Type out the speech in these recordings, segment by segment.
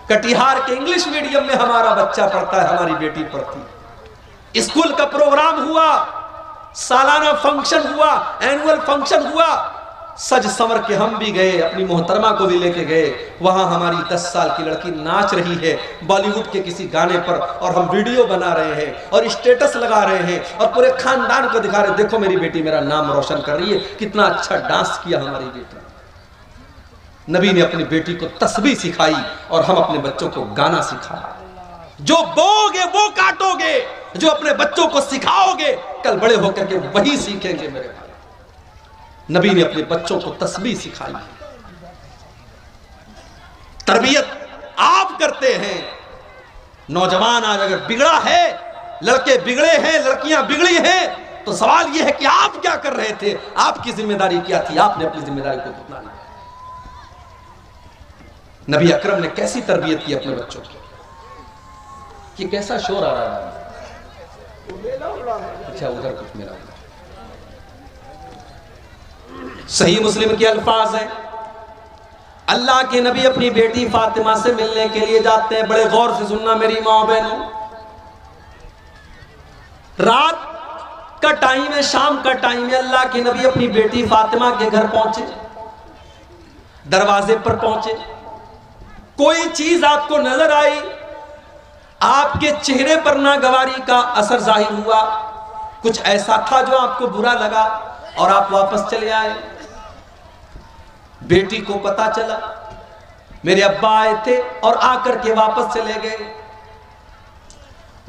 कटिहार के English medium में हमारा बच्चा पढ़ता है, हमारी बेटी पढ़ती है। स्कूल का प्रोग्राम हुआ, सालाना फंक्शन हुआ, एनुअल फंक्शन हुआ, सज संवर के हम भी गए, अपनी मोहतरमा को भी लेके गए। वहां हमारी 10 साल की लड़की नाच रही है बॉलीवुड के किसी गाने पर, और हम वीडियो बना रहे हैं और स्टेटस लगा रहे हैं और पूरे खानदान को दिखा रहे हैं, देखो मेरी बेटी मेरा नाम रोशन कर रही है, कितना अच्छा डांस किया हमारी बेटी। नबी ने अपनी बेटी को तस्बीह सिखाई और हम अपने बच्चों को गाना सिखाया। जो बोओगे वो काटोगे, जो अपने बच्चों को सिखाओगे कल बड़े होकर के वही सीखेंगे मेरे भाई। नबी ने अपने बच्चों को तस्बीह सिखाई। तरबियत आप करते हैं। नौजवान आज अगर बिगड़ा है, लड़के बिगड़े हैं, लड़कियां बिगड़ी हैं, तो सवाल यह है कि आप क्या कर रहे थे, आपकी जिम्मेदारी क्या थी, आपने अपनी जिम्मेदारी को कितना लिया। नबी अकरम ने कैसी तरबियत की अपने बच्चों की। ये कैसा शोर आ रहा है? अच्छा, उधर कुछ मेरा। सही मुस्लिम के अल्फाज हैं, अल्लाह के नबी अपनी बेटी फातिमा से मिलने के लिए जाते हैं। बड़े गौर से सुनना मेरी माँ बहनों, रात का टाइम है, शाम का टाइम है। अल्लाह के नबी अपनी बेटी फातिमा के घर पहुंचे, दरवाजे पर पहुंचे। कोई चीज आपको नजर आई, आपके चेहरे पर नागवारी का असर जाहिर हुआ, कुछ ऐसा था जो आपको बुरा लगा और आप वापस चले आए। बेटी को पता चला मेरे अब्बा आए थे और आकर के वापस चले गए।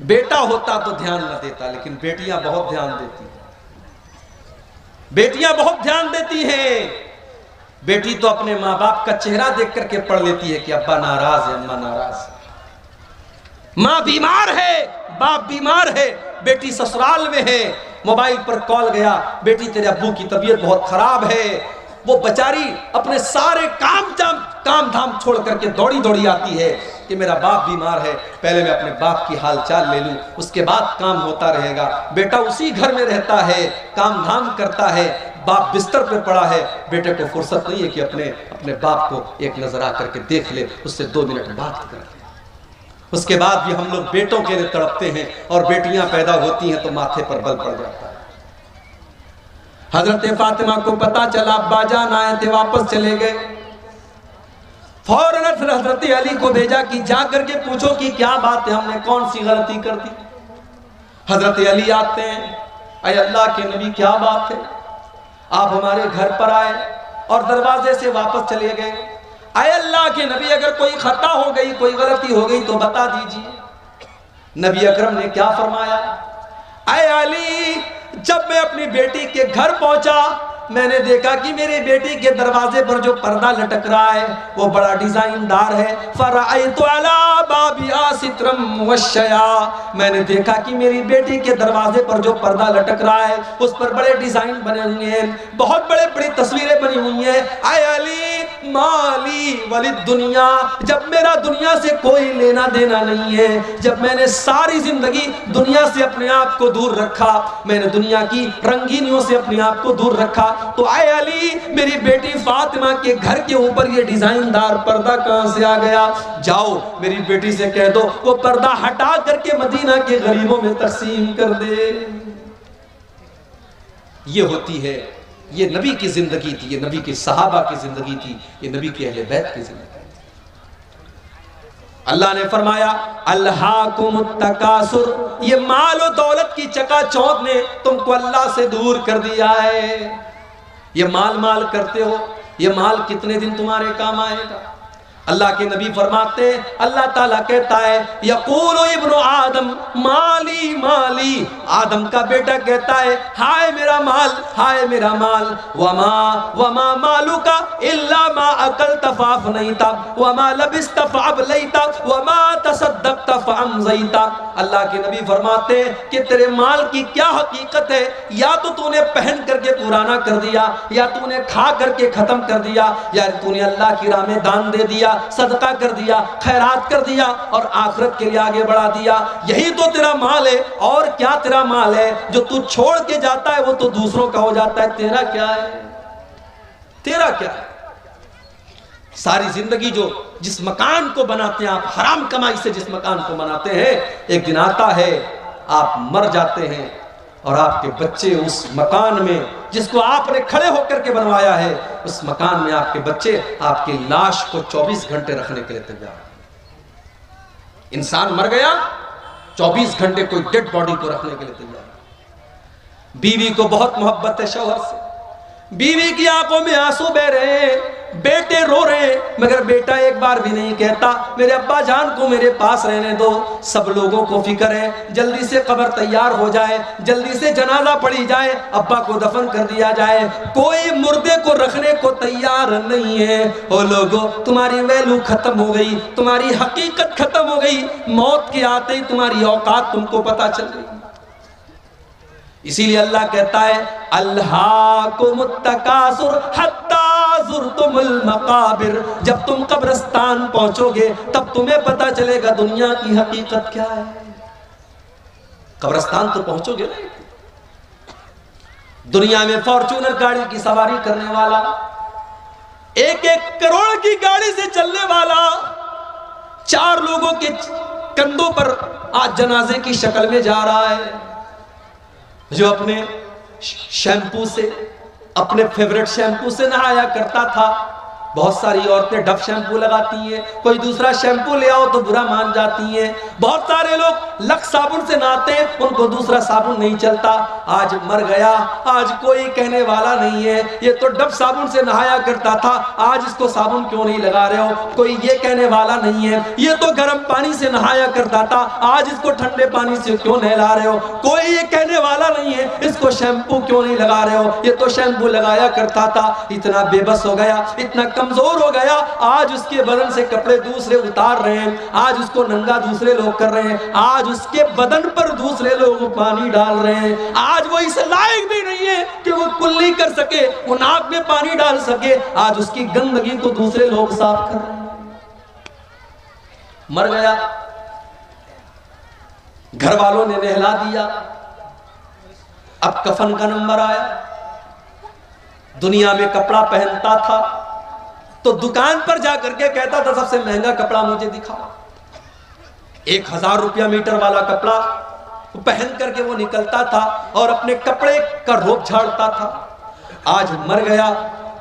बेटा होता तो ध्यान न देता, लेकिन बेटियां बहुत ध्यान देती हैं। बेटियां बहुत ध्यान देती हैं। बेटी तो अपने माँ बाप का चेहरा देख करके पढ़ लेती है कि अब्बा नाराज है, अम्मा नाराज है। माँ बीमार है, बाप बीमार है, बेटी ससुराल में है, मोबाइल पर कॉल गया, बेटी तेरे अब्बू की तबीयत बहुत खराब है। वो बेचारी अपने सारे काम धाम छोड़ करके दौड़ी दौड़ी आती है कि मेरा बाप बीमार है, पहले मैं अपने बाप की हाल चाल ले लूं, उसके बाद काम होता रहेगा। बेटा उसी घर में रहता है, काम धाम करता है, बाप बिस्तर पे पड़ा है, बेटे को फुर्सत नहीं है कि अपने बाप को एक नजर आकर के देख ले, उससे 2 मिनट बात कर ले। उसके बाद भी हम लोग बेटों के लिए तड़पते हैं और बेटियां पैदा होती हैं तो माथे पर बल पड़ जाता है। हजरत फातिमा को पता चला अब्बा जान आए थे, वापस चले गए। फौरन हजरत अली को भेजा कि जा करके पूछो कि क्या बात है, हमने कौन सी गलती कर दी। हजरत अली आते हैं, अय अल्लाह के नबी क्या बात है, आप हमारे घर पर आए और दरवाजे से वापस चले गए। अय अल्लाह के नबी अगर कोई खता हो गई, कोई गलती हो गई तो बता दीजिए। नबी अकरम ने क्या फरमाया, अय अली जब मैं अपनी बेटी के घर पहुंचा मैंने देखा कि मेरी बेटी के दरवाजे पर जो पर्दा लटक रहा है वो बड़ा डिजाइनदार है। फराइतु अला बाबिया सित्रम मुवश्शया, मैंने देखा कि मेरी बेटी के दरवाजे पर जो पर्दा लटक रहा है उस पर बड़े डिजाइन बने हुए हैं, बहुत बड़े बड़ी तस्वीरें बनी हुई हैं। आय अली माली वलिद दुनिया, जब मेरा दुनिया से कोई लेना देना नहीं है, जब मैंने सारी जिंदगी दुनिया से अपने आप को दूर रखा, मैंने दुनिया की रंगीनियों से अपने आप को दूर रखा, तो आए अली मेरी बेटी फातिमा के घर के ऊपर ये डिजाइनदार पर्दा कहां से आ गया, जाओ मेरी बेटी से कह दो वो पर्दा हटा करके मदीना के गरीबों में तकसीम कर दे। ये होती है, ये नबी की जिंदगी थी, ये नबी के सहाबा की जिंदगी थी, ये नबी के अहले बैत की जिंदगी। अल्लाह ने फरमाया अल्हाकुमुत तकासुर, ये माल और दौलत की चकाचौंध ने तुमको अल्लाह से दूर कर दिया है। ये माल माल करते हो, ये माल कितने दिन तुम्हारे काम आएगा। अल्लाह के नबी फरमाते, अल्लाह ताला कहता है यकूलु इब्नु आदम माली माली, आदम का बेटा कहता है हाय मेरा माल, हाय मेरा माल। वमा वमा मालुका इल्ला मा अकलता फअफनैता वमा लबिस्ता फअबलैता वमा तसद्दक़ता फअमज़ैता। अल्लाह के नबी फरमाते कि तेरे माल की क्या हकीकत है, या तो तूने पहन करके पुराना कर दिया, या तूने खा करके खत्म कर दिया, या तूने अल्लाह की राह में दान दे दिया, सदका कर दिया, खैरात कर दिया और आखिरत के लिए आगे बढ़ा दिया। यही तो तेरा माल है। और क्या तेरा माल है? जो तू छोड़ के जाता है वो तो दूसरों का हो जाता है। तेरा क्या है? तेरा क्या है? सारी जिंदगी जिस मकान को बनाते हैं आप, हराम कमाई से जिस मकान को बनाते हैं, एक दिन आता है आप मर जाते हैं और आपके बच्चे उस मकान में जिसको आपने खड़े होकर के बनवाया है, उस मकान में आपके बच्चे आपकी लाश को 24 घंटे रखने के लिए तैयार। इंसान मर गया, 24 घंटे कोई डेड बॉडी को रखने के लिए तैयार। बीवी को बहुत मोहब्बत है शौहर से, बीवी की आंखों में आंसू बह रहे हैं, बेटे रो रहे हैं, मगर बेटा एक बार भी नहीं कहता मेरे अब्बा जान को मेरे पास रहने दो। सब लोगों को फिक्र है जल्दी से कब्र तैयार हो जाए, जल्दी से जनाजा पड़ी जाए, अब्बा को दफन कर दिया जाए। कोई मुर्दे को रखने को तैयार नहीं है। ओ लोगों, तुम्हारी वैल्यू खत्म हो गई, तुम्हारी हकीकत खत्म हो गई। मौत के आते ही तुम्हारी औकात तुमको पता चल गई। इसीलिए अल्लाह कहता है अल्हाकुमुत तकासुर हत्ता ज़ुरतुमुल मकाबिर, जब तुम कब्रिस्तान पहुंचोगे तब तुम्हें पता चलेगा दुनिया की हकीकत क्या है। कब्रिस्तान तो पहुंचोगे ना। दुनिया में फॉर्च्यूनर गाड़ी की सवारी करने वाला, 1-1 करोड़ की गाड़ी से चलने वाला, 4 लोगों के कंधों पर आज जनाजे की शक्ल में जा रहा है, जो अपने शैम्पू से, अपने फेवरेट शैम्पू से नहाया करता था। बहुत सारी औरतें डफ शैम्पू लगाती हैं, कोई दूसरा शैम्पू ले आओ तो बुरा मान जाती हैं। बहुत सारे लोग लक्स साबुन से नहाते हैं, उनको दूसरा साबुन नहीं चलता। आज मर गया, आज कोई कहने वाला नहीं है ये तो डफ साबुन से नहाया करता था, आज इसको साबुन क्यों नहीं लगा रहे हो, कोई ये कहने वाला नहीं है। ये तो गर्म पानी से नहाया करता था, आज इसको ठंडे पानी से क्यों नहला रहे हो, कोई ये कहने वाला नहीं है। इसको शैम्पू क्यों नहीं लगा रहे हो, ये तो शैम्पू लगाया करता था। इतना बेबस हो गया, इतना कमजोर हो गया, आज उसके बदन से कपड़े दूसरे उतार रहे हैं, आज उसको नंगा दूसरे लोग कर रहे हैं, आज उसके बदन पर दूसरे लोग पानी डाल रहे हैं। आज वो इस लायक भी नहीं है कि वो कुल्ली कर सके, वो नाक में पानी डाल सके, आज उसकी गंदगी को दूसरे लोग साफ कर रहे हैं। मर गया, घर वालों ने नहला दिया, अब कफन का नंबर आया। दुनिया में कपड़ा पहनता था तो दुकान पर जाकर के कहता था सबसे महंगा कपड़ा मुझे दिखाओ। 1000 रुपया मीटर वाला कपड़ा पहन करके वो निकलता था और अपने कपड़े का रोब झाड़ता था। आज मर गया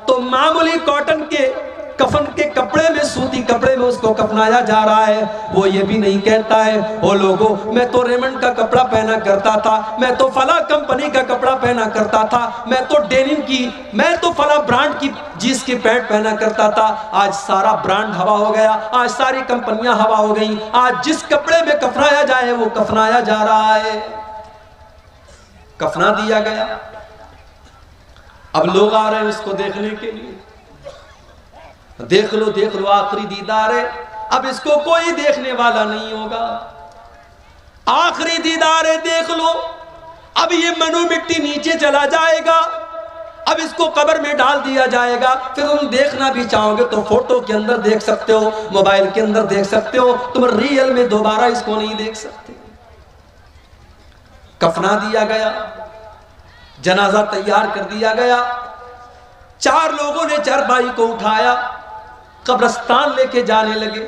तो मामूली कॉटन के कफन के कपड़े में, सूती कपड़े में उसको कफनाया जा रहा है। वो ये भी नहीं कहता है ओ लोगों मैं तो रेमंड का कपड़ा पहना करता था, मैं तो फला कंपनी का कपड़ा पहना करता था, मैं तो डेनिम की, मैं तो फला ब्रांड की जींस की पैंट पहना करता था। आज सारा ब्रांड हवा हो गया, आज सारी कंपनियां हवा हो गई, आज जिस कपड़े में कफनाया जाए वो कफनाया जा रहा है। कफना दिया गया, अब लोग आ रहे हैं उसको देखने के लिए। देख लो आखिरी दीदार है, अब इसको कोई देखने वाला नहीं होगा। आखिरी दीदार है, देख लो, अब ये मनु मिट्टी नीचे चला जाएगा, अब इसको कब्र में डाल दिया जाएगा। फिर तुम देखना भी चाहोगे तो फोटो के अंदर देख सकते हो, मोबाइल के अंदर देख सकते हो, तुम रियल में दोबारा इसको नहीं देख सकते। कफना दिया गया, जनाजा तैयार कर दिया गया, 4 लोगों ने चारपाई को उठाया, कब्रिस्तान लेके जाने लगे।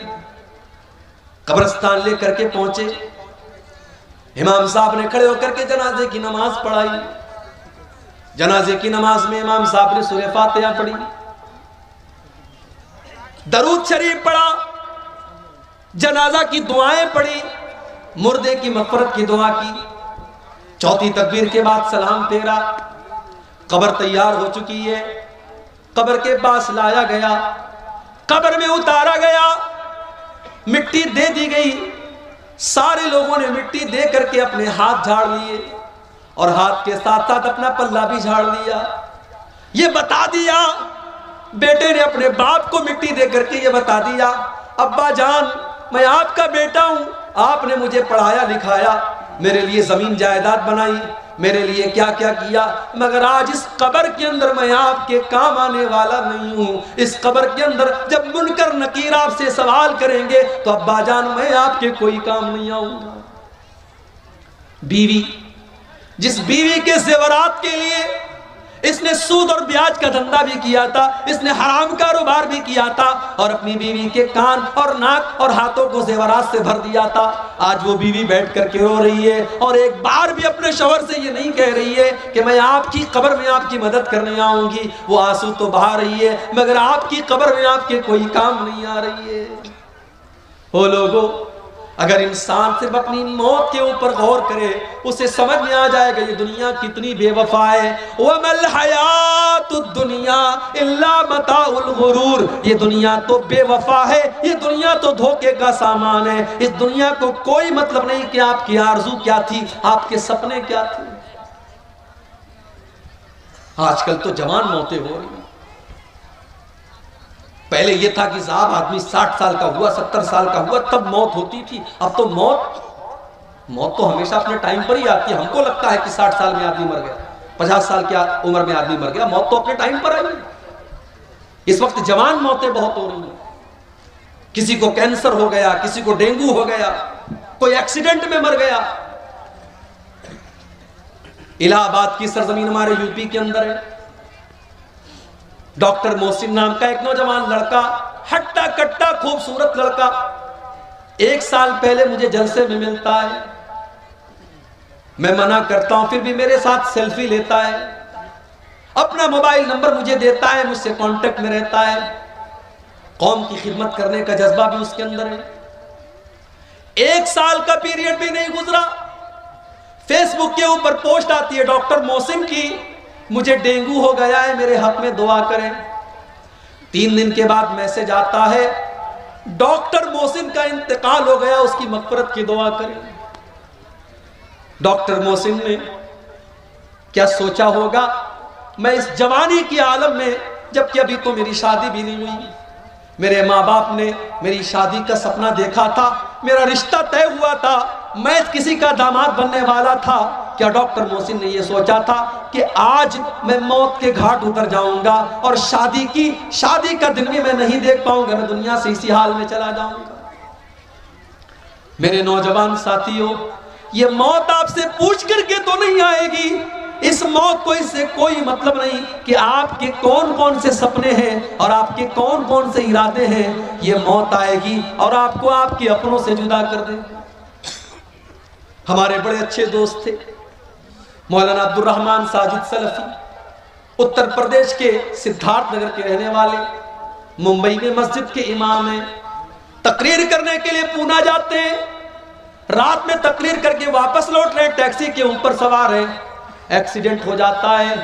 कब्रिस्तान लेकर के पहुंचे, इमाम साहब ने खड़े होकर के जनाजे की नमाज पढ़ाई। जनाजे की नमाज में इमाम साहब ने सूरह फातिहा पढ़ी, दरूद शरीफ पढ़ा, जनाजा की दुआएं पढ़ी, मुर्दे की मग़फ़िरत की दुआ की। चौथी तकबीर के बाद सलाम फेरा। कब्र तैयार हो चुकी है, कब्र के पास लाया गया, कब्र में उतारा गया, मिट्टी दे दी गई। सारे लोगों ने मिट्टी दे करके अपने हाथ झाड़ लिए और हाथ के साथ साथ अपना पल्ला भी झाड़ लिया। ये बता दिया, बेटे ने अपने बाप को मिट्टी दे करके ये बता दिया, अब्बा जान मैं आपका बेटा हूं, आपने मुझे पढ़ाया लिखाया, मेरे लिए जमीन जायदाद बनाई, मेरे लिए क्या क्या किया, मगर आज इस कब्र के अंदर मैं आपके काम आने वाला नहीं हूं। इस कब्र के अंदर जब मुनकर नकीर आपसे सवाल करेंगे तो अब्बा जान मैं आपके कोई काम नहीं आऊंगा। बीवी, जिस बीवी के ज़ेवरात के लिए इसने सूद और ब्याज का धंधा भी किया था, इसने हराम कारोबार भी किया था और अपनी बीवी के कान और नाक और हाथों को जेवरात से भर दिया था। आज वो बीवी बैठ करके रो रही है और एक बार भी अपने शौहर से ये नहीं कह रही है कि मैं आपकी कब्र में आपकी मदद करने आऊंगी। वो आंसू तो बहा रही है मगर आपकी कब्र में आपके कोई काम नहीं आ रही है। ओ लोगों, अगर इंसान सिर्फ अपनी मौत के ऊपर गौर करे उसे समझ में आ जाएगा ये दुनिया कितनी बेवफा है। वमल हयातुद दुनिया इल्ला मताउल गुरूर, ये दुनिया तो बेवफा है, ये दुनिया तो धोखे का सामान है। इस दुनिया को कोई मतलब नहीं कि आपकी आरज़ू क्या थी, आपके सपने क्या थे। आजकल तो जवान मौतें हो रही। पहले ये था कि साहब आदमी 60 साल का हुआ, 70 साल का हुआ तब मौत होती थी। अब तो मौत तो हमेशा अपने टाइम पर ही आती है। हमको लगता है कि 60 साल में आदमी मर गया, 50 साल की उम्र में आदमी मर गया। मौत तो अपने टाइम पर आई। इस वक्त जवान मौतें बहुत हो रही हैं। किसी को कैंसर हो गया, किसी को डेंगू हो गया, कोई एक्सीडेंट में मर गया। इलाहाबाद की सरजमीन हमारे यूपी के अंदर है। डॉक्टर मोहसिन नाम का एक नौजवान लड़का, हट्टा कट्टा खूबसूरत लड़का, 1 साल पहले मुझे जलसे में मिलता है। मैं मना करता हूं फिर भी मेरे साथ सेल्फी लेता है, अपना मोबाइल नंबर मुझे देता है, मुझसे कांटेक्ट में रहता है। कौम की खिदमत करने का जज्बा भी उसके अंदर है। 1 साल का पीरियड भी नहीं गुजरा, फेसबुक के ऊपर पोस्ट आती है डॉक्टर मोहसिन की, मुझे डेंगू हो गया है, मेरे हक में दुआ करें। 3 दिन के बाद मैसेज आता है डॉक्टर मोहसिन का इंतकाल हो गया, उसकी मगफरत की दुआ करें। डॉक्टर मोहसिन ने क्या सोचा होगा मैं इस जवानी की आलम में, जबकि अभी तो मेरी शादी भी नहीं हुई, मेरे माँ बाप ने मेरी शादी का सपना देखा था, मेरा रिश्ता तय हुआ था, मैं किसी का दामाद बनने वाला था। क्या डॉक्टर मोहसिन ने यह सोचा था कि आज मैं मौत के घाट उतर जाऊंगा और शादी का दिन भी मैं नहीं देख पाऊंगा, मैं दुनिया से इसी हाल में चला जाऊंगा। मेरे नौजवान साथियों, ये मौत आपसे पूछ करके तो नहीं आएगी। इस मौत को इससे कोई मतलब नहीं कि आपके कौन कौन से सपने हैं और आपके कौन कौन से इरादे हैं। ये मौत आएगी और आपको आपके अपनों से जुदा कर देगी। हमारे बड़े अच्छे दोस्त थे मौलाना अब्दुल रहमान साजिद सलफी, उत्तर प्रदेश के सिद्धार्थ नगर के रहने वाले, मुंबई में मस्जिद के इमाम हैं। तकरीर करने के लिए पूना जाते हैं, रात में तकरीर करके वापस लौट रहे, टैक्सी के ऊपर सवार हैं, एक्सीडेंट हो जाता है,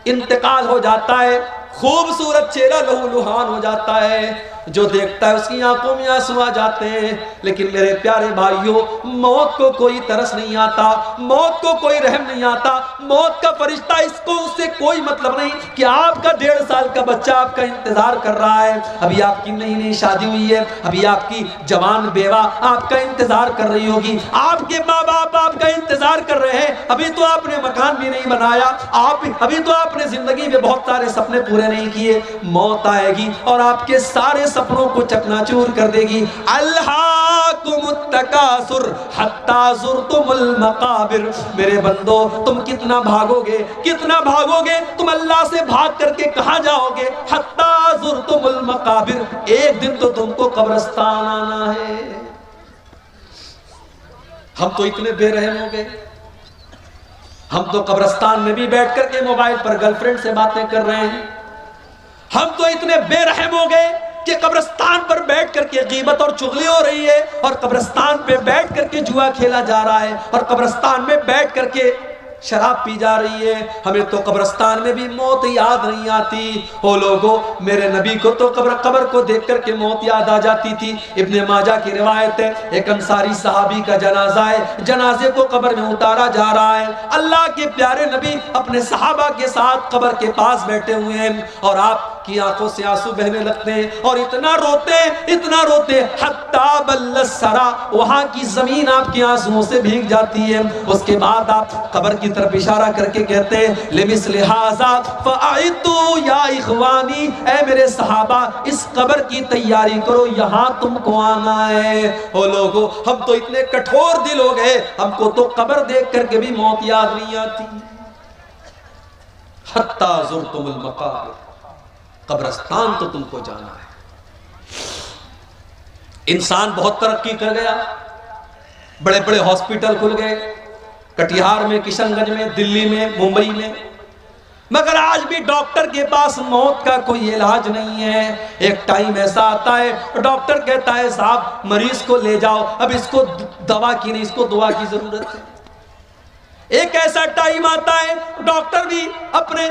इंतकाल हो जाता है। खूबसूरत चेहरा लहूलुहान हो जाता है, जो देखता है उसकी आंखों में आंसू आ जाते हैं। लेकिन मेरे प्यारे भाइयों, मौत को कोई तरस नहीं आता, मौत को कोई रहम नहीं आता। मौत का फरिश्ता, इसको उससे कोई मतलब नहीं कि आपका 1.5 साल का बच्चा आपका इंतजार कर रहा है, अभी आपकी नई नई शादी हुई है, अभी आपकी जवान बेवा आपका इंतजार कर रही होगी, आपके माँ बाप आपका इंतजार कर रहे हैं, अभी तो आपने मकान भी नहीं बनाया, अभी तो आपने जिंदगी में बहुत सारे सपने पूरे नहीं किए। मौत आएगी और आपके सारे सपनों को चकनाचूर कर देगी। अल्हाकुमुत्तकासुर हत्ता ज़ुरतुमुल मकाबिर। मेरे बंदो, तुम कितना भागोगे, कितना भागोगे, तुम अल्लाह से भाग करके कहां जाओगे। हत्ता ज़ुरतुमुल मकाबिर, एक दिन तो तुमको कब्रिस्तान आना है। हम तो इतने बेरहम हो गए, हम तो कब्रिस्तान में भी बैठ करके मोबाइल पर गर्लफ्रेंड से बातें कर रहे हैं। हम तो इतने बेरहम हो गए कि कब्रिस्तान पर बैठ करके गीबत और चुगली हो रही है, और कब्रिस्तान पे बैठ करके जुआ खेला जा रहा है, और कब्रिस्तान में बैठ करके शराब पी जा रही है। हमें तो कब्रिस्तान में भी मौत याद नहीं आती। ओ लोगों, मेरे नबी को तो कब्र को देख करके मौत याद आ जाती थी। इब्ने माजा की रिवायत है, एक अंसारी सहाबी का जनाजा है, जनाजे को कब्र में उतारा जा रहा है। अल्लाह के प्यारे नबी अपने सहाबा के साथ कब्र के पास बैठे हुए हैं, और आपकी आंखों से आंसू बहने लगते हैं, और इतना रोते हत्ता बल्लसरा, वहां की जमीन आपके आंसुओं से भीग जाती है। उसके बाद आप कब्र की तरफ इशारा करके कहते हैं, लिमिस्ल हाज़ा फ़अइतू या इख़वानी, ऐ मेरे सहाबा, इस कब्र की तैयारी करो, यहां तुमको आना है। ओ लोगों, हम तो इतने कठोर दिल हो गए, हमको तो कब्र देख करके भी मौत याद नहीं आती। हत्ता ज़ुरतुमुल मक़ाबिर, कब्रिस्तान तो तुमको जाना है। इंसान बहुत तरक्की कर गया, बड़े बड़े हॉस्पिटल खुल गए, कटिहार में, किशनगंज में, दिल्ली में, मुंबई में, मगर आज भी डॉक्टर के पास मौत का कोई इलाज नहीं है। एक टाइम ऐसा आता है डॉक्टर कहता है साहब मरीज को ले जाओ, अब इसको दवा की नहीं, इसको दुआ की जरूरत है। एक ऐसा टाइम आता है डॉक्टर भी अपने,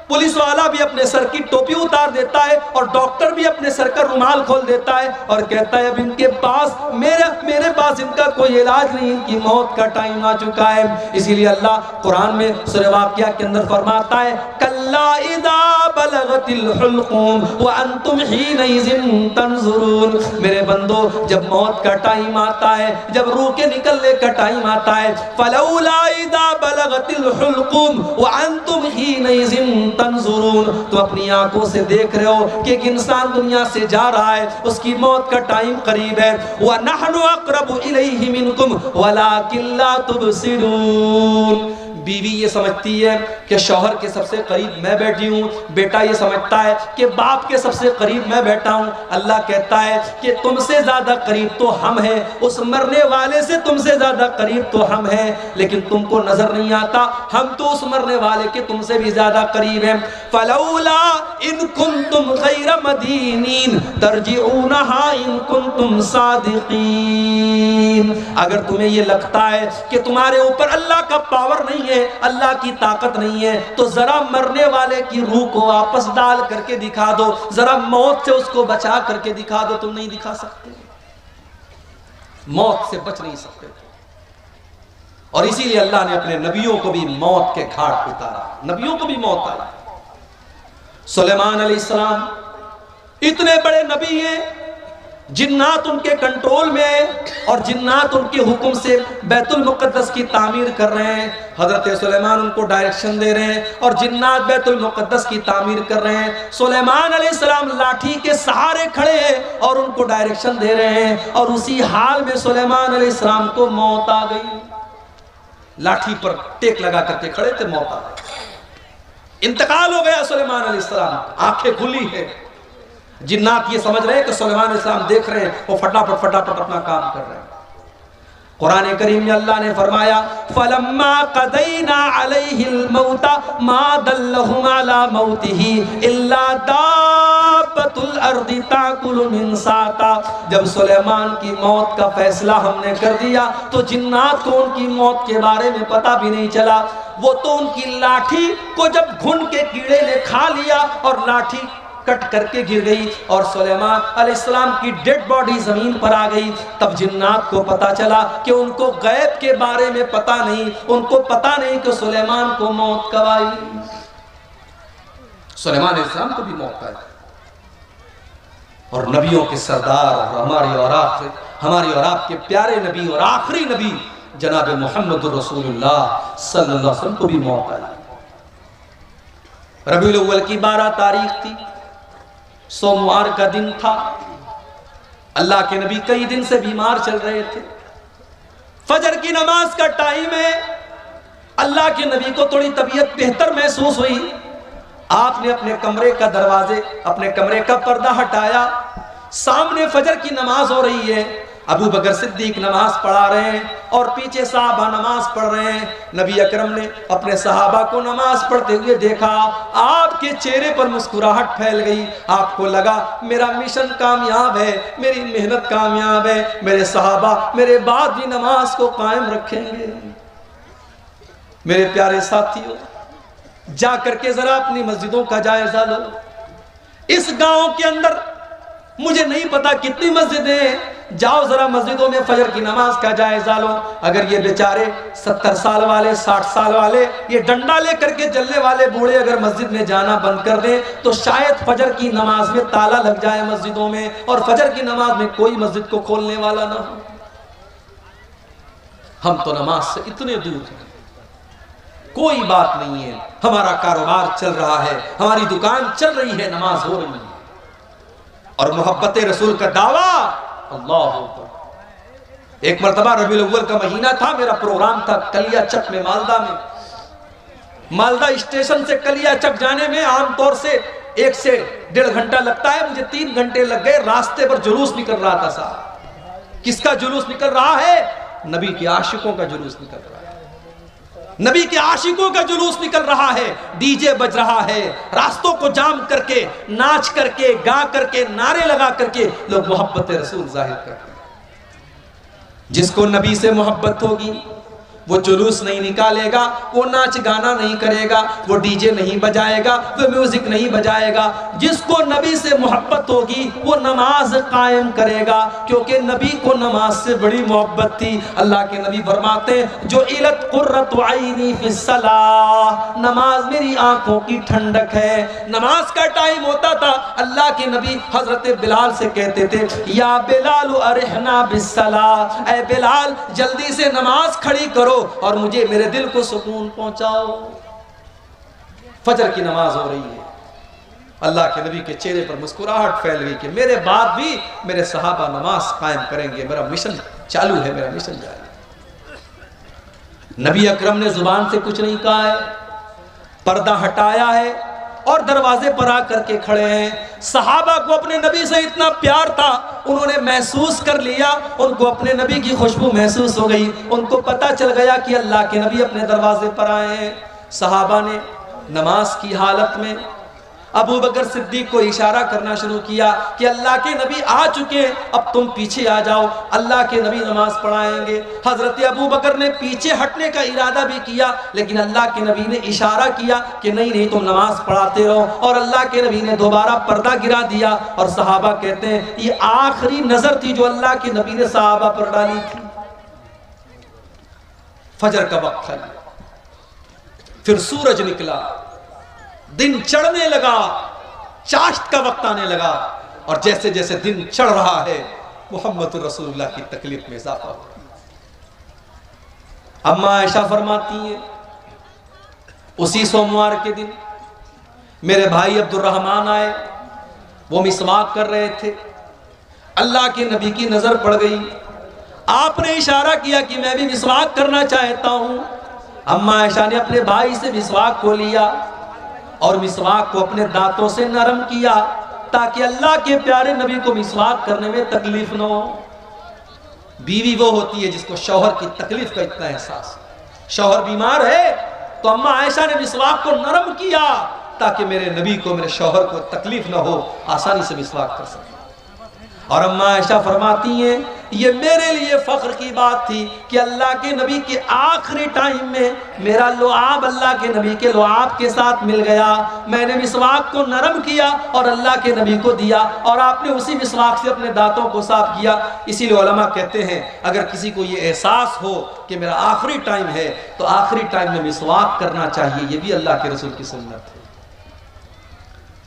पुलिस वाला भी अपने सर की टोपी उतार देता है और डॉक्टर भी अपने सर का रुमाल खोल देता है और कहता है अब इनके पास, मेरे पास इनका कोई इलाज नहीं, इनकी मौत का टाइम आ चुका है। इसीलिए अल्लाह कुरान में सूरह वाक़िया के अंदर फरमाता है कल्ला इज़ा बलगतिल हुल्क़ूम व अंतुम हीनइज़िन तंज़ुरून। मेरे बंदो, जब मौत का टाइम आता है, जब रूह के निकलने का टाइम आता है, फलौला इज़ा बलगतिल हुल्क़ूम व अंतुम हीनइज़िन तंजुरून, तो अपनी आंखों से देख रहे हो कि एक इंसान दुनिया से जा रहा है, उसकी मौत का टाइम करीब है। व नहनु अक़रबु इलैहि मिनकुम वलाकिन ला तुबसिरून। बीवी ये समझती है कि शौहर के सबसे करीब मैं बैठी हूँ, बेटा ये समझता है कि बाप के सबसे करीब मैं बैठा हूँ। अल्लाह कहता है कि तुमसे ज्यादा करीब तो हम हैं, उस मरने वाले से तुमसे ज्यादा करीब तो हम हैं, लेकिन तुमको नजर नहीं आता, हम तो उस मरने वाले के तुमसे भी ज्यादा करीब हैं। फलौला इन कुंतुम गैर मदीनीन तरजिऊनहा इन कुंतुम सादिकीन। अगर तुम्हें ये लगता है कि तुम्हारे ऊपर अल्लाह का पावर नहीं है, अल्लाह की ताकत नहीं है, तो जरा मरने वाले की रूह को वापस डाल करके दिखा दो, जरा मौत से उसको बचा करके दिखा दो। तुम नहीं दिखा सकते, मौत से बच नहीं सकते। और इसीलिए अल्लाह ने अपने नबियों को भी मौत के घाट उतारा, नबियों को भी मौत आई। सुलेमान अलैहिस्सलाम इतने बड़े नबी हैं, जिन्नात उनके कंट्रोल में है और जिन्नात उनके हुक्म से बैतुल मुक़द्दस की तामीर कर रहे हैं। हजरत सुलेमान उनको डायरेक्शन दे रहे हैं और जिन्नात बैतुल मुक़द्दस की तामीर कर रहे हैं। सुलेमान अलैहिस्सलाम लाठी के सहारे खड़े हैं और उनको डायरेक्शन दे रहे हैं, और उसी हाल में सुलेमान अलैहिस्सलाम को मौत आ गई। लाठी पर टेक लगा करके खड़े थे, मौत आ गई, इंतकाल हो गया सुलेमान अलैहिस्सलाम। आंखें खुली है, जिन्नात ये समझ रहे हैं कि सुलेमान अलैहिस्सलाम देख रहे हैं, वो फटाफट फटाफट अपना काम कर रहे हैं। कुरान करीम में अल्लाह ने फरमाया फलम्मा क़दैना अलैहिल मौता मा दल्लहुम अला मौतिही इल्ला दाब्बतुल अर्दि ताकुलु मिन साता। जब सुलेमान की मौत का फैसला हमने कर दिया तो जिन्नात को उनकी मौत के बारे में पता भी नहीं चला। वो तो उनकी लाठी को जब घुन के कीड़े ने खा लिया और लाठी कट करके गिर गई और सुलेमान अलैहिस्सलाम की डेड बॉडी जमीन पर आ गई। तब जिन्नात को पता चला कि उनको गैब के बारे में पता नहीं, उनको पता नहीं कि सुलेमान को मौत कब आई। सुलेमान अलैहिस्सलाम को भी मौत आई। और नबियों के सरदार और हमारी और आपके प्यारे नबी और आखिरी नबी जनाब मोहम्मद रसूलुल्लाह सल्लल्लाहु अलैहि वसल्लम को भी मौत आई। रबीउल अव्वल की 12 तारीख थी, सोमवार का दिन था। अल्लाह के नबी कई दिन से बीमार चल रहे थे। फजर की नमाज का टाइम है, अल्लाह के नबी को थोड़ी तबीयत बेहतर महसूस हुई। आपने अपने कमरे का दरवाजे, अपने कमरे का पर्दा हटाया, सामने फजर की नमाज हो रही है। अबू बकर सिद्दीक नमाज पढ़ा रहे हैं और पीछे सहाबा नमाज पढ़ रहे हैं। नबी अकरम ने अपने सहाबा को नमाज पढ़ते हुए देखा, आपके चेहरे पर मुस्कुराहट फैल गई। आपको लगा मेरा मिशन कामयाब है, मेरी मेहनत कामयाब है, मेरे सहाबा मेरे बाद भी नमाज को कायम रखेंगे। मेरे प्यारे साथियों, जा करके जरा अपनी मस्जिदों का जायजा लो। इस गांव के अंदर मुझे नहीं पता कितनी मस्जिदें हैं, जाओ जरा मस्जिदों में फजर की नमाज का जायजा लो। अगर ये बेचारे 70 साल वाले, 60 साल वाले, ये डंडा लेकर के चलने वाले बूढ़े अगर मस्जिद में जाना बंद कर दें तो शायद फजर की नमाज में ताला लग जाए मस्जिदों में, और फजर की नमाज में कोई मस्जिद को खोलने वाला ना हो। हम तो नमाज से इतने दूर हैं, कोई बात नहीं है, हमारा कारोबार चल रहा है, हमारी दुकान चल रही है, नमाज हो रही है, और मोहब्बत रसूल का दावा। अल्लाह अकबर। एक मरतबा रबीउल अव्वल का महीना था, मेरा प्रोग्राम था कलिया चक में, मालदा में। मालदा स्टेशन से कलियाचक जाने में आमतौर से 1 से 1.5 घंटा लगता है, मुझे 3 घंटे लग गए। रास्ते पर जुलूस निकल रहा था साहब। किसका जुलूस निकल रहा है? नबी के आशिकों का जुलूस निकल रहा है। नबी के आशिकों का जुलूस निकल रहा है। डीजे बज रहा है, रास्तों को जाम करके, नाच करके, गा करके, नारे लगा करके लोग मोहब्बत रसूल जाहिर करते हैं। जिसको नबी से मोहब्बत होगी वो जुलूस नहीं निकालेगा, वो नाच गाना नहीं करेगा, वो डीजे नहीं बजाएगा, वो म्यूजिक नहीं बजाएगा। जिसको नबी से मोहब्बत होगी वो नमाज कायम करेगा, क्योंकि नबी को नमाज से बड़ी मोहब्बत थी। अल्लाह के नबी फरमाते हैं जो इलत कुर्रतु ऐनी फिस्सलाह, नमाज मेरी आंखों की ठंडक है। नमाज का टाइम होता था, अल्लाह के नबी हजरत बिलाल से कहते थे या बिलाल अरहना बिस्सलाह, ऐ बिलाल जल्दी से नमाज खड़ी करो और मुझे मेरे दिल को सुकून पहुंचाओ। फजर की नमाज हो रही है, अल्लाह के नबी के चेहरे पर मुस्कुराहट फैल गई कि मेरे बाद भी मेरे सहाबा नमाज कायम करेंगे, मेरा मिशन चालू है, मेरा मिशन जारी है। नबी अकरम ने जुबान से कुछ नहीं कहा है, पर्दा हटाया है और दरवाजे पर आकर के खड़े हैं। सहाबा को अपने नबी से इतना प्यार था, उन्होंने महसूस कर लिया, उनको अपने नबी की खुशबू महसूस हो गई। उनको पता चल गया कि अल्लाह के नबी अपने दरवाजे पर आए हैं। सहाबा ने नमाज की हालत में अबू बकर सिद्दीक को इशारा करना शुरू किया कि अल्लाह के नबी आ चुके हैं, अब तुम पीछे आ जाओ, अल्लाह के नबी नमाज पढ़ाएंगे। हजरत अबू बकर ने पीछे हटने का इरादा भी किया, लेकिन अल्लाह के नबी ने इशारा किया कि नहीं नहीं तुम नमाज पढ़ाते रहो, और अल्लाह के नबी ने दोबारा पर्दा गिरा दिया। और सहाबा कहते हैं ये आखिरी नजर थी जो अल्लाह के नबी ने सहाबा पर डाली थी। फजर का वक्त था, फिर सूरज निकला, दिन चढ़ने लगा, चाश्त का वक्त आने लगा, और जैसे जैसे दिन चढ़ रहा है मोहम्मद रसूलुल्लाह की तकलीफ में इजाफा हो। अम्मा आयशा फरमाती है उसी सोमवार के दिन मेरे भाई अब्दुर्रहमान आए, वो मिसवाक कर रहे थे। अल्लाह के नबी की नजर पड़ गई, आपने इशारा किया कि मैं भी मिसवाक करना चाहता हूं। अम्मा आयशा ने अपने भाई से मिसवाक को लिया और मिसवाक को अपने दांतों से नरम किया ताकि अल्लाह के प्यारे नबी को मिसवाक करने में तकलीफ न हो। बीवी वो होती है जिसको शौहर की तकलीफ का इतना एहसास। शौहर बीमार है तो अम्मा आयशा ने मिसवाक को नरम किया ताकि मेरे नबी को, मेरे शौहर को तकलीफ न हो, आसानी से मिसवाक कर सके। और अम्मा आयशा फरमाती हैं ये मेरे लिए फख्र की बात थी कि अल्लाह के नबी के आखिरी टाइम में मेरा लुआब अल्लाह के नबी के लुआब के साथ मिल गया। मैंने मिसवाक को नरम किया और अल्लाह के नबी को दिया, और आपने उसी मिसवाक से अपने दांतों को साफ किया। इसीलिए उलमा कहते हैं अगर किसी को ये एहसास हो कि मेरा आखिरी टाइम है तो आखिरी टाइम में मिसवाक करना चाहिए। ये भी अल्लाह के रसूल की सुन्नत है।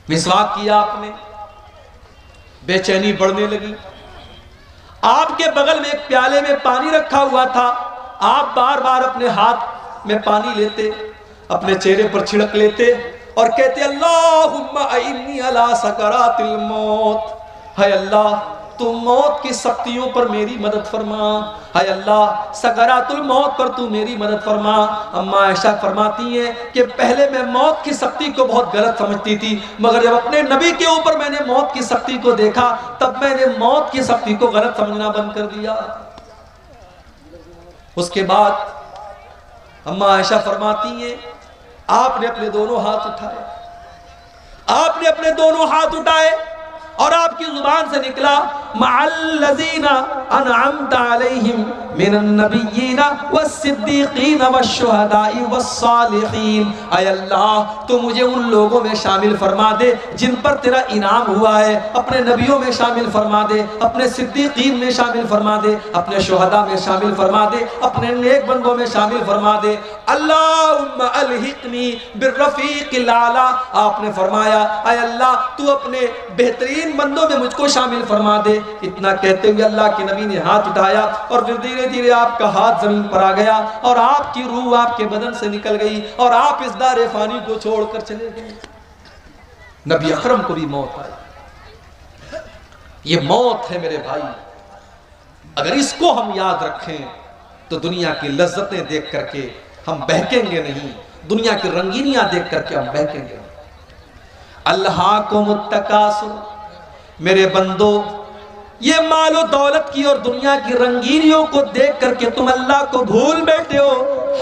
मिसवाक किया आपने, बेचैनी बढ़ने लगी। आपके बगल में एक प्याले में पानी रखा हुआ था, आप बार बार अपने हाथ में पानी लेते, अपने चेहरे पर छिड़क लेते और कहते अल्लाहुम्मा अइन्नी अला सकरातिल मौत, हाय अल्लाह तू मौत की सख्तियों पर मेरी मदद फरमा, हाय अल्लाह सकरातुल मौत पर तू मेरी मदद फरमा। अम्मा आयशा फरमाती हैं कि पहले मैं मौत की सख्ती को बहुत गलत समझती थी, मगर जब अपने नबी के ऊपर मैंने मौत की सख्ती को देखा तब मैंने मौत की सख्ती को गलत समझना बंद कर दिया। उसके बाद अम्मा आयशा फरमाती हैं आपने अपने दोनों हाथ उठाए, आपने अपने दोनों हाथ उठाए और आपकी जुबान से निकला मअल्लज़ीना अनअमता अलैहिम मिनन नबिय्यीना वस्सिद्दीक़ीन वश्शुहदाई वस्सालिहीन। ऐ अल्लाह तो मुझे उन लोगों में शामिल फरमा दे जिन पर तेरा इनाम हुआ है, अपने नबियों में शामिल फरमा दे, अपने सिद्दीक़ीन में शामिल फरमा दे, अपने शुहदा में शामिल फरमा दे, अपने नेक बंदों में शामिल फरमा दे। अल्लाहुम्मा अलहिक़नी बिर्रफ़ीक़िल आला, आपने फरमाया ऐ अल्लाह तू अपने बेहतरीन बंदों में मुझको शामिल फरमा दे। इतना कहते हुए अल्लाह के नबी ने हाथ उठाया और फिर धीरे धीरे आपका हाथ जमीन पर आ गया और आपकी रूह आपके बदन से निकल गई और आप इस दारे फानी को छोड़कर चले गए। नबी अकरम को भी मौत आई। ये मौत है मेरे भाई, अगर इसको हम याद रखें तो दुनिया की लज्जतें देख करके हम बहकेंगे नहीं, दुनिया की रंगीनियां देख करके हम बहकेंगे। अल्लाह को मुत्तकासुर, मेरे बंदो ये मालो दौलत की और दुनिया की रंगीनियों को देख करके तुम अल्लाह को भूल बैठे हो।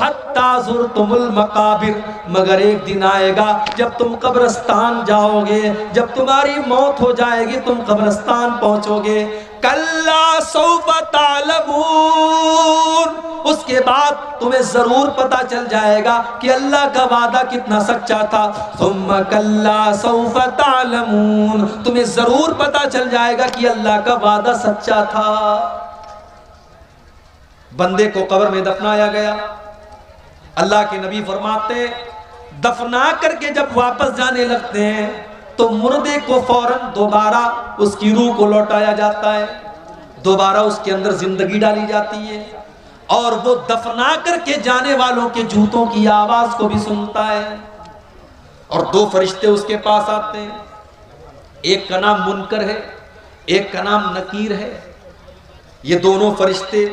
हत्ता ज़ुरतुमुल मकाबिर, मगर एक दिन आएगा जब तुम कब्रिस्तान जाओगे, जब तुम्हारी मौत हो जाएगी, तुम कब्रिस्तान पहुंचोगे। कल्ला सौफ तालमून, उसके बाद तुम्हें जरूर पता चल जाएगा कि अल्लाह का वादा कितना सच्चा था। सुम्मा कल्ला सौफ तालमून, तुम्हें जरूर पता चल जाएगा कि अल्लाह का वादा सच्चा था। बंदे को कब्र में दफनाया गया। अल्लाह के नबी फरमाते दफना करके जब वापस जाने लगते हैं तो मुर्दे को फौरन दोबारा उसकी रूह को लौटाया जाता है, दोबारा उसके अंदर जिंदगी डाली जाती है और वो दफना करके जाने वालों के जूतों की आवाज को भी सुनता है। और दो फरिश्ते उसके पास आते हैं, एक का नाम मुनकर है, एक का नाम नकीर है। ये दोनों फरिश्ते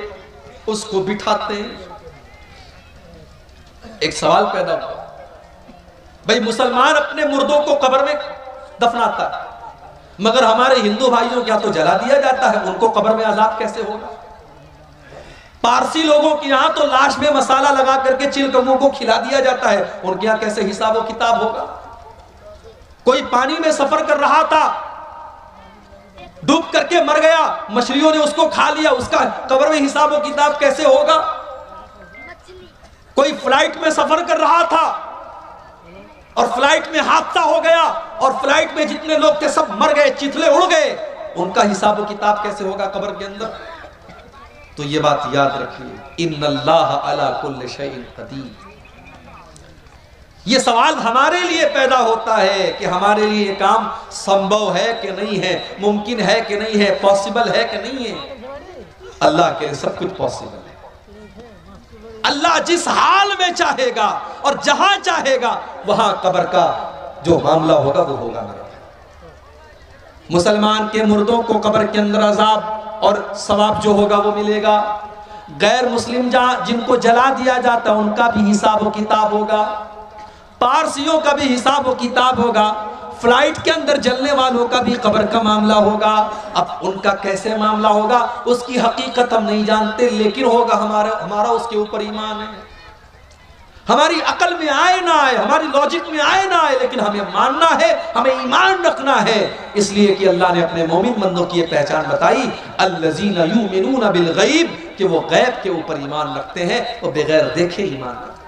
उसको बिठाते हैं। एक सवाल पैदा हुआ, भाई मुसलमान अपने मुर्दों को कब्र में दफनाता है, मगर हमारे हिंदू भाइयों क्या तो जला दिया जाता है, उनको कब्र में अजाब कैसे होगा? पारसी लोगों के यहां तो लाश में मसाला लगा करके चिलकमों को खिला दिया जाता है, उनके यहां कैसे हिसाब व किताब होगा? कोई पानी में सफर कर रहा था, डूब करके मर गया, मछलियों ने उसको खा लिया, उसका कब्र में हिसाब व किताब कैसे होगा? कोई फ्लाइट में सफर कर रहा था और फ्लाइट में हादसा हो गया और फ्लाइट में जितने लोग थे सब मर गए, चिथले उड़ गए, उनका हिसाब व किताब कैसे होगा कब्र के अंदर? तो ये बात याद रखिए, इन्नल्लाह अला कुल्लि शैइन कदीर। ये सवाल हमारे लिए पैदा होता है कि हमारे लिए ये काम संभव है कि नहीं है, मुमकिन है कि नहीं है, पॉसिबल है कि नहीं है। अल्लाह के लिए सब कुछ पॉसिबल है। अल्लाह जिस हाल में चाहेगा और जहां चाहेगा वहां कब्र का जो मामला होगा वो होगा। मुसलमान के मुर्दों को कब्र के अंदर अजाब और सवाब जो होगा वो मिलेगा। गैर मुस्लिम जहां जिनको जला दिया जाता है उनका भी हिसाब व किताब होगा, पारसियों का भी हिसाब व किताब होगा, फ्लाइट के अंदर जलने वालों का भी कब्र का मामला होगा। अब उनका कैसे मामला होगा उसकी हकीकत हम नहीं जानते, लेकिन होगा, हमारा उसके ऊपर ईमान है। हमारी अकल में आए ना आए, हमारी लॉजिक में आए ना आए, लेकिन हमें मानना है, हमें ईमान रखना है। इसलिए कि अल्लाह ने अपने मोमिन बंदों की ये पहचान बताई, अल्लज़ीना युमिनूना बिल गैब, कि वो गैब के ऊपर ईमान रखते हैं, वो बगैर देखे ईमान रखते हैं।